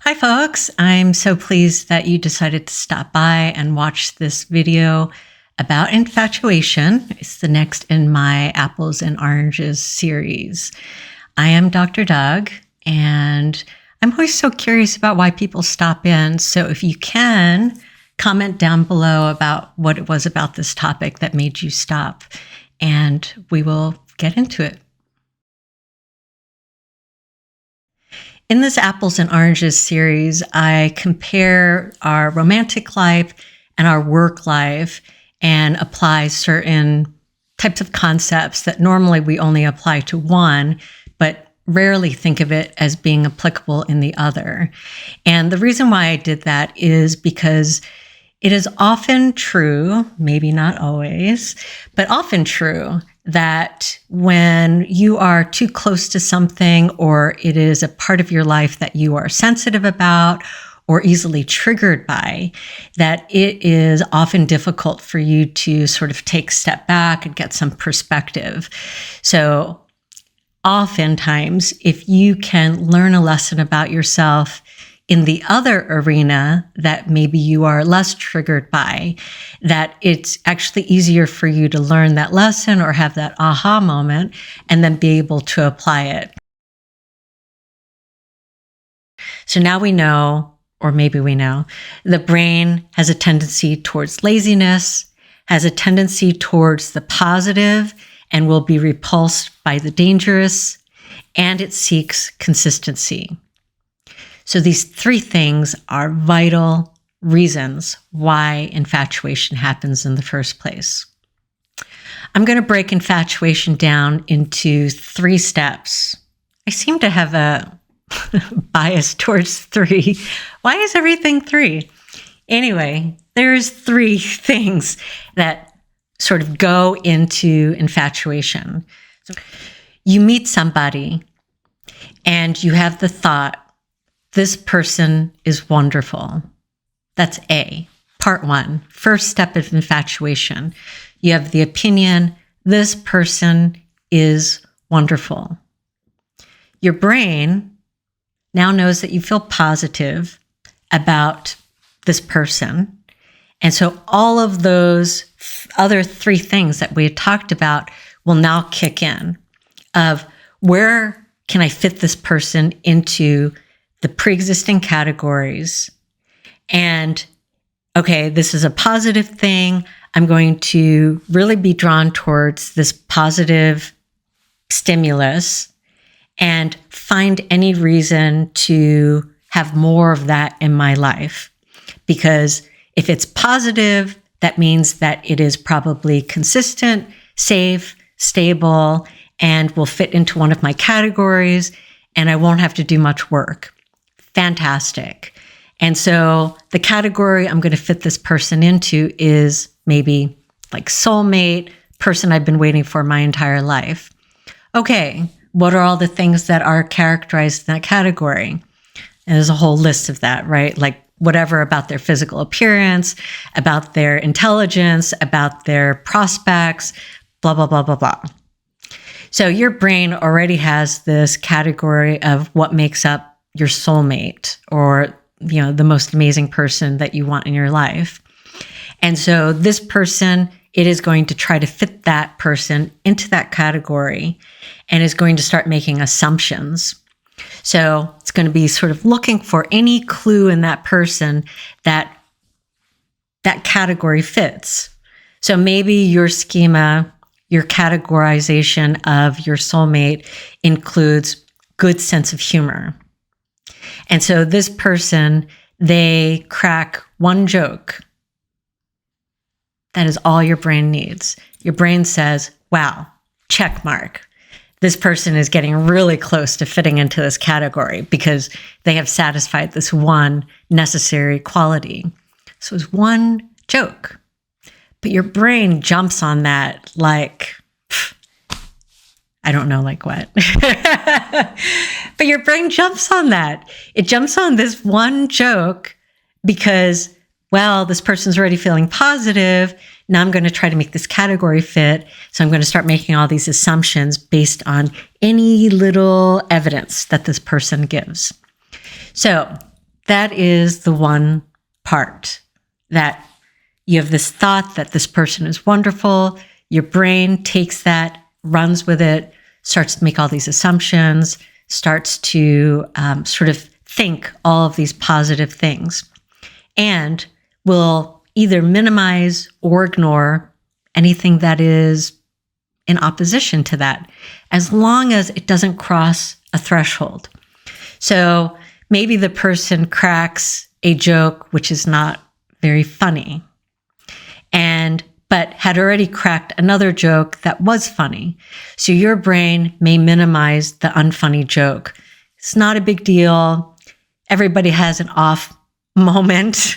Hi folks, I'm so pleased that you decided to stop by and watch this video about infatuation. It's the next in my Apples and Oranges series. I am Dr. Doug, and I'm always so curious about why people stop in. So if you can, comment down below about what it was about this topic that made you stop, and we will get into it. In this Apples and Oranges series, I compare our romantic life and our work life and apply certain types of concepts that normally we only apply to one, but rarely think of it as being applicable in the other. And the reason why I did that is because it is often true, maybe not always, but often true, that when you are too close to something or it is a part of your life that you are sensitive about or easily triggered by, that it is often difficult for you to sort of take a step back and get some perspective. So oftentimes, if you can learn a lesson about yourself in the other arena that maybe you are less triggered by, that it's actually easier for you to learn that lesson or have that aha moment and then be able to apply it. So now we know, or maybe we know, the brain has a tendency towards laziness, has a tendency towards the positive, and will be repulsed by the dangerous, and it seeks consistency. So these three things are vital reasons why infatuation happens in the first place. I'm going to break infatuation down into 3 steps. I seem to have a bias towards 3. Why is everything 3? Anyway, there's 3 things that sort of go into infatuation. So you meet somebody and you have the thought, this person is wonderful. That's A, part 1, first step of infatuation. You have the opinion, this person is wonderful. Your brain now knows that you feel positive about this person. And so all of those other 3 things that we had talked about will now kick in of where can I fit this person into the pre-existing categories, and okay, this is a positive thing. I'm going to really be drawn towards this positive stimulus and find any reason to have more of that in my life. Because if it's positive, that means that it is probably consistent, safe, stable, and will fit into one of my categories, and I won't have to do much work. Fantastic. And so the category I'm going to fit this person into is maybe like soulmate, person I've been waiting for my entire life. Okay, what are all the things that are characterized in that category? And there's a whole list of that, right? Like whatever about their physical appearance, about their intelligence, about their prospects, blah, blah, blah, blah, blah. So your brain already has this category of what makes up your soulmate or, the most amazing person that you want in your life. And so this person, it is going to try to fit that person into that category and is going to start making assumptions. So it's going to be sort of looking for any clue in that person that category fits. So maybe your schema, your categorization of your soulmate includes good sense of humor. And so this person, they crack one joke. That is all your brain needs. Your brain says, wow, check mark. This person is getting really close to fitting into this category because they have satisfied this one necessary quality. So it's one joke. But your brain jumps on that like, I don't know, like what? But your brain jumps on that. It jumps on this one joke because, well, this person's already feeling positive. Now I'm going to try to make this category fit. So I'm going to start making all these assumptions based on any little evidence that this person gives. So that is the one part that you have this thought that this person is wonderful. Your brain takes that, runs with it, starts to make all these assumptions, starts to sort of think all of these positive things, and will either minimize or ignore anything that is in opposition to that, as long as it doesn't cross a threshold. So maybe the person cracks a joke which is not very funny, but had already cracked another joke that was funny. So your brain may minimize the unfunny joke. It's not a big deal. Everybody has an off moment.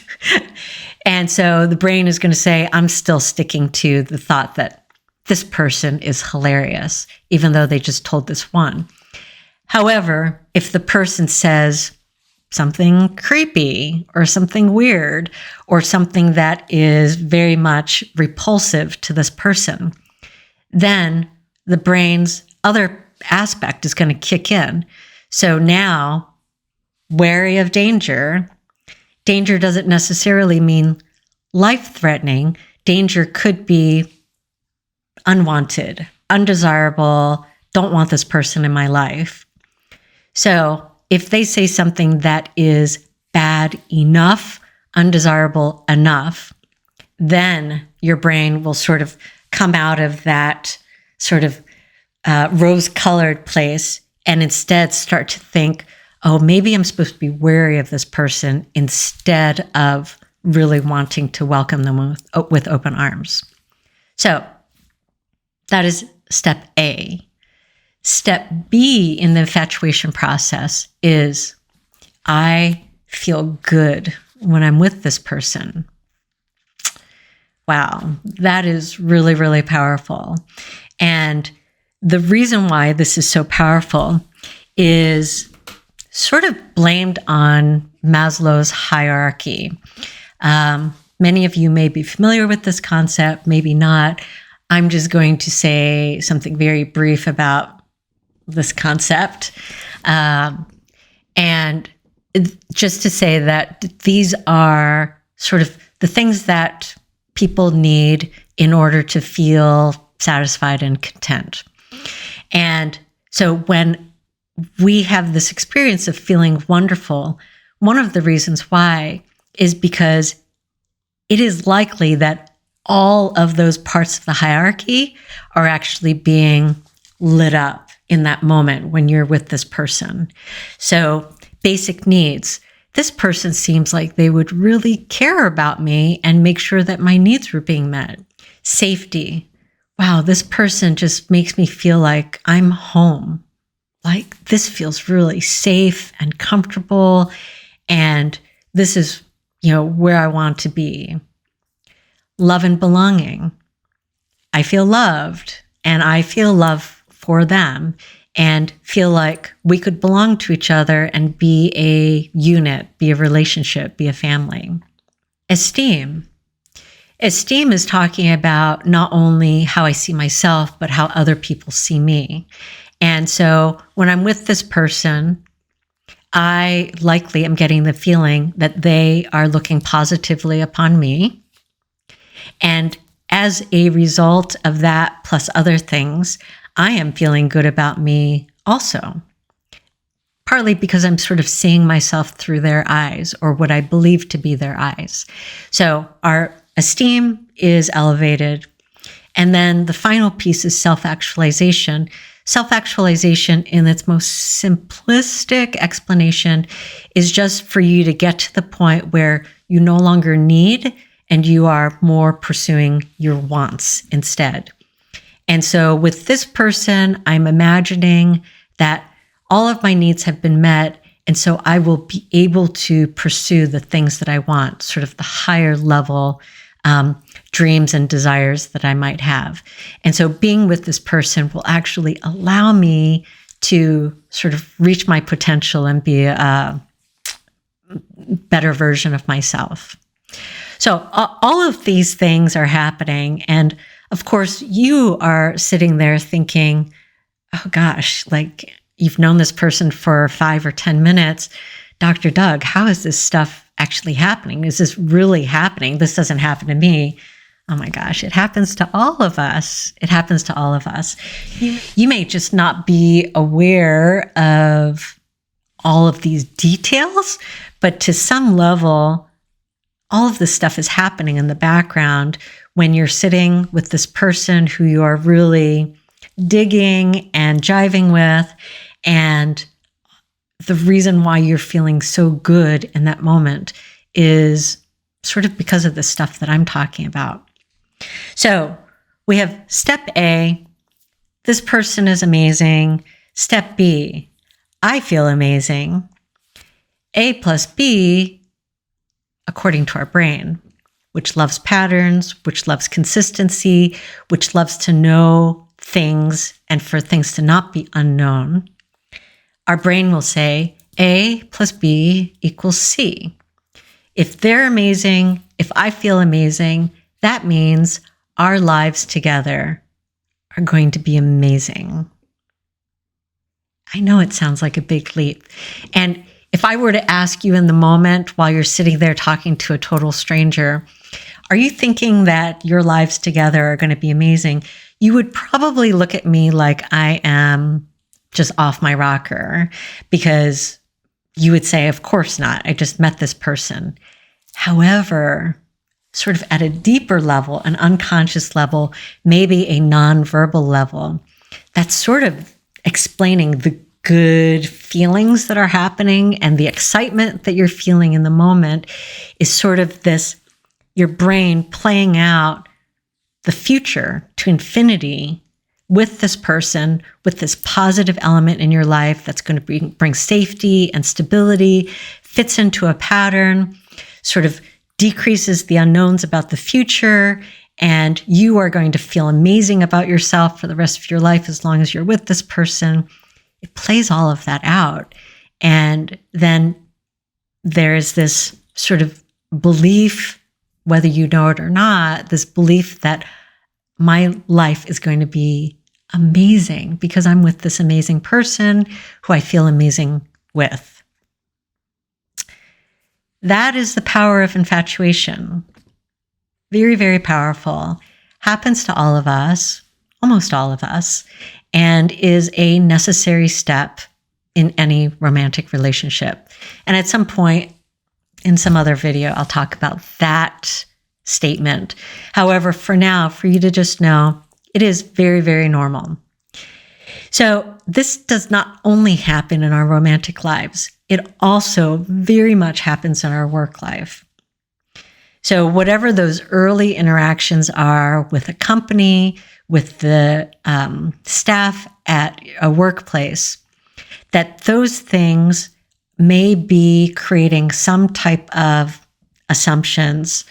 And so the brain is going to say, I'm still sticking to the thought that this person is hilarious, even though they just told this one. However, if the person says something creepy or something weird or something that is very much repulsive to this person, then the brain's other aspect is going to kick in. So now, wary of danger. Danger doesn't necessarily mean life-threatening. Danger could be unwanted, undesirable, don't want this person in my life. So if they say something that is bad enough, undesirable enough, then your brain will sort of come out of that sort of rose-colored place and instead start to think, oh, maybe I'm supposed to be wary of this person instead of really wanting to welcome them with open arms. So that is step A. Step B in the infatuation process is I feel good when I'm with this person. Wow, that is really, really powerful. And the reason why this is so powerful is sort of blamed on Maslow's hierarchy. Many of you may be familiar with this concept, maybe not. I'm just going to say something very brief about this concept. And just to say that these are sort of the things that people need in order to feel satisfied and content. And so when we have this experience of feeling wonderful, one of the reasons why is because it is likely that all of those parts of the hierarchy are actually being lit up in that moment when you're with this person. So basic needs. This person seems like they would really care about me and make sure that my needs were being met. Safety. Wow, this person just makes me feel like I'm home. Like this feels really safe and comfortable, and this is, where I want to be. Love and belonging. I feel loved, and I feel love for them, and feel like we could belong to each other and be a unit, be a relationship, be a family. Esteem. Esteem is talking about not only how I see myself, but how other people see me. And so when I'm with this person, I likely am getting the feeling that they are looking positively upon me. And as a result of that, plus other things, I am feeling good about me also. Partly because I'm sort of seeing myself through their eyes, or what I believe to be their eyes. So our esteem is elevated. And then the final piece is self-actualization. Self-actualization, in its most simplistic explanation, is just for you to get to the point where you no longer need and you are more pursuing your wants instead. And so with this person, I'm imagining that all of my needs have been met, and so I will be able to pursue the things that I want, sort of the higher level dreams and desires that I might have. And so being with this person will actually allow me to sort of reach my potential and be a better version of myself. So all of these things are happening. And of course, you are sitting there thinking, oh gosh, like you've known this person for 5 or 10 minutes. Dr. Doug, how is this stuff actually happening? Is this really happening? This doesn't happen to me. Oh my gosh, it happens to all of us. It happens to all of us. You may just not be aware of all of these details, but to some level, all of this stuff is happening in the background when you're sitting with this person who you are really digging and jiving with. And the reason why you're feeling so good in that moment is sort of because of the stuff that I'm talking about. So we have step A, this person is amazing. Step B, I feel amazing. A plus B, according to our brain, which loves patterns, which loves consistency, which loves to know things and for things to not be unknown. Our brain will say A plus B equals C. If they're amazing, if I feel amazing, that means our lives together are going to be amazing. I know it sounds like a big leap. And if I were to ask you in the moment while you're sitting there talking to a total stranger, are you thinking that your lives together are going to be amazing? You would probably look at me like I am just off my rocker, because you would say, of course not. I just met this person. However, sort of at a deeper level, an unconscious level, maybe a nonverbal level, that's sort of explaining the good feelings that are happening and the excitement that you're feeling in the moment is sort of this, your brain playing out the future to infinity with this person, with this positive element in your life that's going to bring safety and stability, fits into a pattern, sort of decreases the unknowns about the future, and you are going to feel amazing about yourself for the rest of your life as long as you're with this person. It plays all of that out. And then there's this sort of belief, whether you know it or not, this belief that my life is going to be amazing because I'm with this amazing person who I feel amazing with. That is the power of infatuation. Very, very powerful. Happens to all of us, almost all of us, and is a necessary step in any romantic relationship. And at some point in some other video, I'll talk about that statement. However, for now, for you to just know, it is very, very normal. So this does not only happen in our romantic lives, it also very much happens in our work life. So whatever those early interactions are with a company, with the staff at a workplace, that those things may be creating some type of assumptions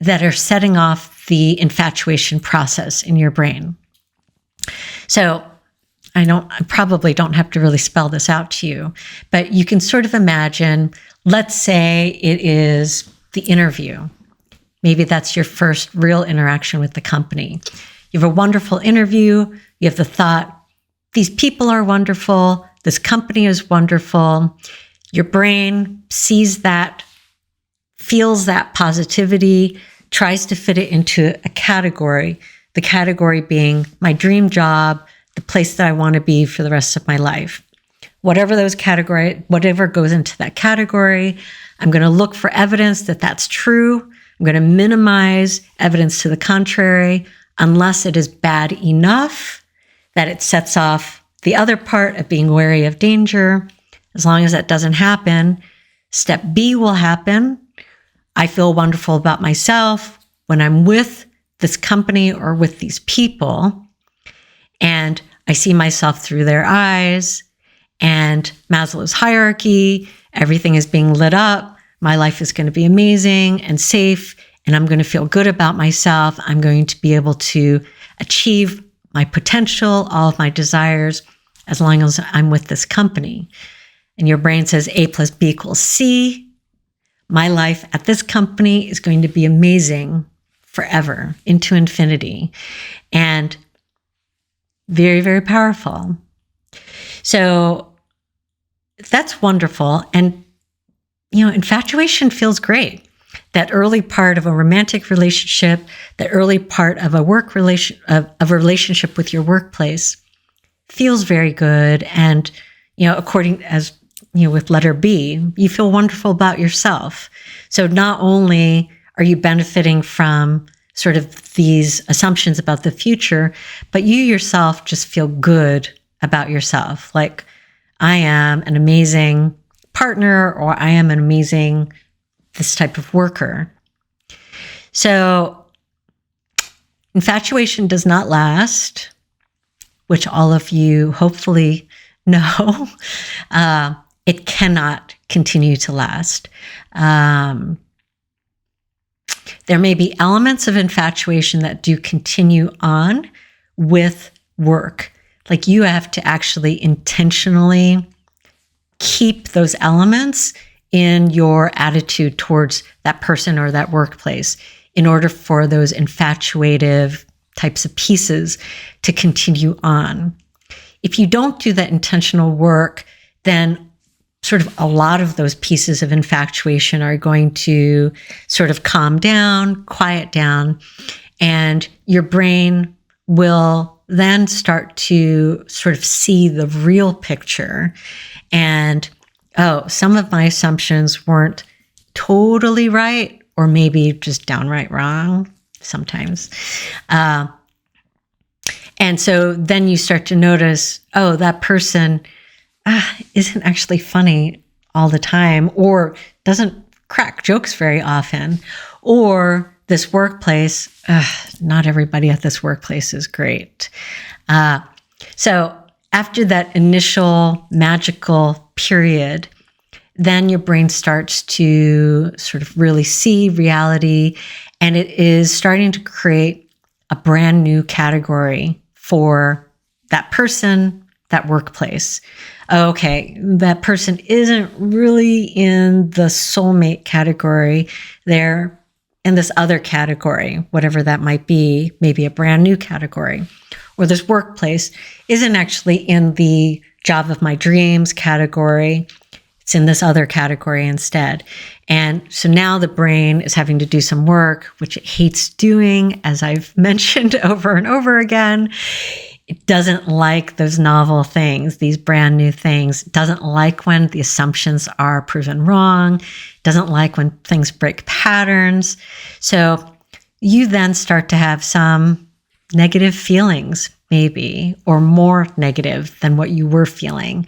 that are setting off the infatuation process in your brain. So I probably don't have to really spell this out to you, but you can sort of imagine, let's say it is the interview. Maybe that's your first real interaction with the company. You have a wonderful interview. You have the thought, these people are wonderful. This company is wonderful. Your brain sees that, feels that positivity, tries to fit it into a category, the category being my dream job, the place that I want to be for the rest of my life. Whatever goes into that category, I'm going to look for evidence that that's true. I'm going to minimize evidence to the contrary unless it is bad enough that it sets off the other part of being wary of danger. As long as that doesn't happen, step B will happen. I feel wonderful about myself when I'm with this company or with these people, and I see myself through their eyes, and Maslow's hierarchy, everything is being lit up. My life is going to be amazing and safe, and I'm going to feel good about myself. I'm going to be able to achieve my potential, all of my desires, as long as I'm with this company. And your brain says A plus B equals C. My life at this company is going to be amazing forever, into infinity. And very, very powerful. So that's wonderful. And, infatuation feels great. That early part of a romantic relationship, the early part of a of a relationship with your workplace feels very good. And, according as, with letter B, you feel wonderful about yourself. So not only are you benefiting from sort of these assumptions about the future, but you yourself just feel good about yourself. Like, I am an amazing partner, or I am an amazing this type of worker. So infatuation does not last, which all of you hopefully know. It cannot continue to last. There may be elements of infatuation that do continue on with work. Like, you have to actually intentionally keep those elements in your attitude towards that person or that workplace in order for those infatuative types of pieces to continue on. If you don't do that intentional work, then sort of a lot of those pieces of infatuation are going to sort of calm down, quiet down, and your brain will then start to sort of see the real picture. And, some of my assumptions weren't totally right, or maybe just downright wrong sometimes. And so then you start to notice, that person isn't actually funny all the time, or doesn't crack jokes very often, or this workplace, not everybody at this workplace is great. So after that initial magical period, then your brain starts to sort of really see reality, and it is starting to create a brand new category for that person, that workplace. Okay, that person isn't really in the soulmate category. They're in this other category, whatever that might be, maybe a brand new category. Or this workplace isn't actually in the job of my dreams category. It's in this other category instead. And so now the brain is having to do some work, which it hates doing, as I've mentioned over and over again. It doesn't like those novel things, these brand new things. It doesn't like when the assumptions are proven wrong. It doesn't like when things break patterns. So you then start to have some negative feelings, maybe, or more negative than what you were feeling,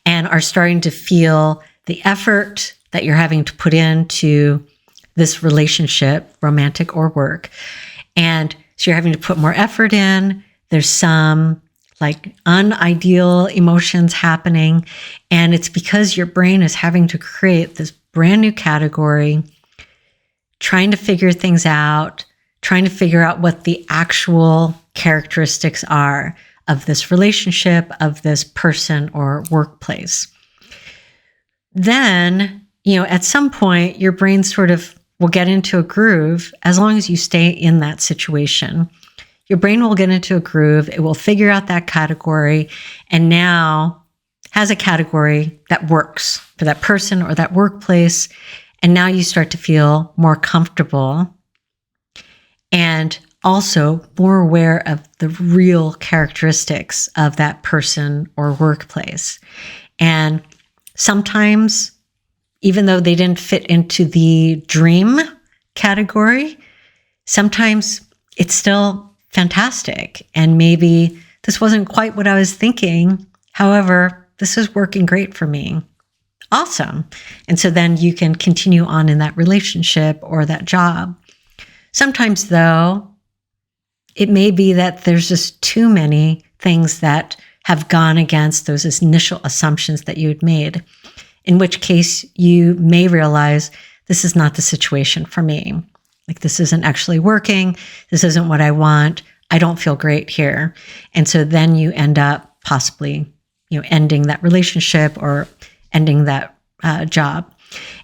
and are starting to feel the effort that you're having to put into this relationship, romantic or work. And so you're having to put more effort in. There's some like unideal emotions happening. And it's because your brain is having to create this brand new category, trying to figure things out, trying to figure out what the actual characteristics are of this relationship, of this person or workplace. Then, at some point, your brain sort of will get into a groove as long as you stay in that situation. Your brain will get into a groove. It will figure out that category, and now has a category that works for that person or that workplace. And now you start to feel more comfortable and also more aware of the real characteristics of that person or workplace. And sometimes, even though they didn't fit into the dream category, sometimes it's still fantastic. And maybe this wasn't quite what I was thinking. However, this is working great for me. Awesome. And so then you can continue on in that relationship or that job. Sometimes, though, it may be that there's just too many things that have gone against those initial assumptions that you had made, in which case you may realize this is not the situation for me. Like, this isn't actually working. This isn't what I want. I don't feel great here. And so then you end up possibly, ending that relationship or ending that job.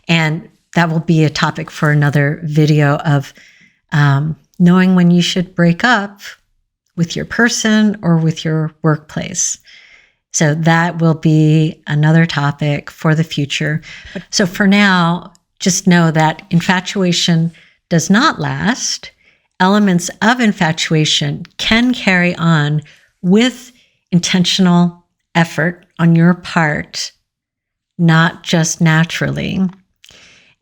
And that will be a topic for another video of knowing when you should break up with your person or with your workplace. So that will be another topic for the future. So for now, just know that infatuation does not last. Elements of infatuation can carry on with intentional effort on your part, not just naturally.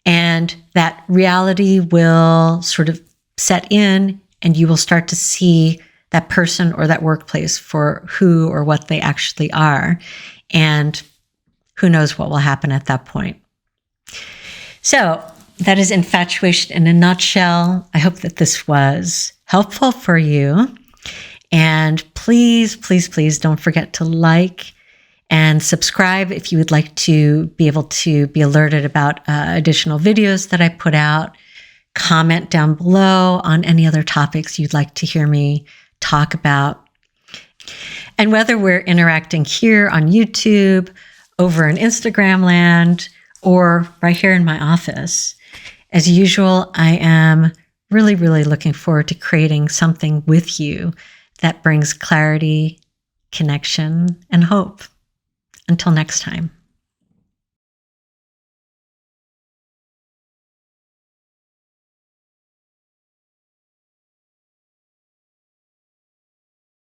And that reality will sort of set in, and you will start to see that person or that workplace for who or what they actually are. And who knows what will happen at that point. So that is infatuation in a nutshell. I hope that this was helpful for you. And please, please, please don't forget to like and subscribe if you would like to be able to be alerted about additional videos that I put out. Comment down below on any other topics you'd like to hear me talk about. And whether we're interacting here on YouTube, over in Instagram land, or right here in my office, as usual, I am really, really looking forward to creating something with you that brings clarity, connection, and hope. Until next time.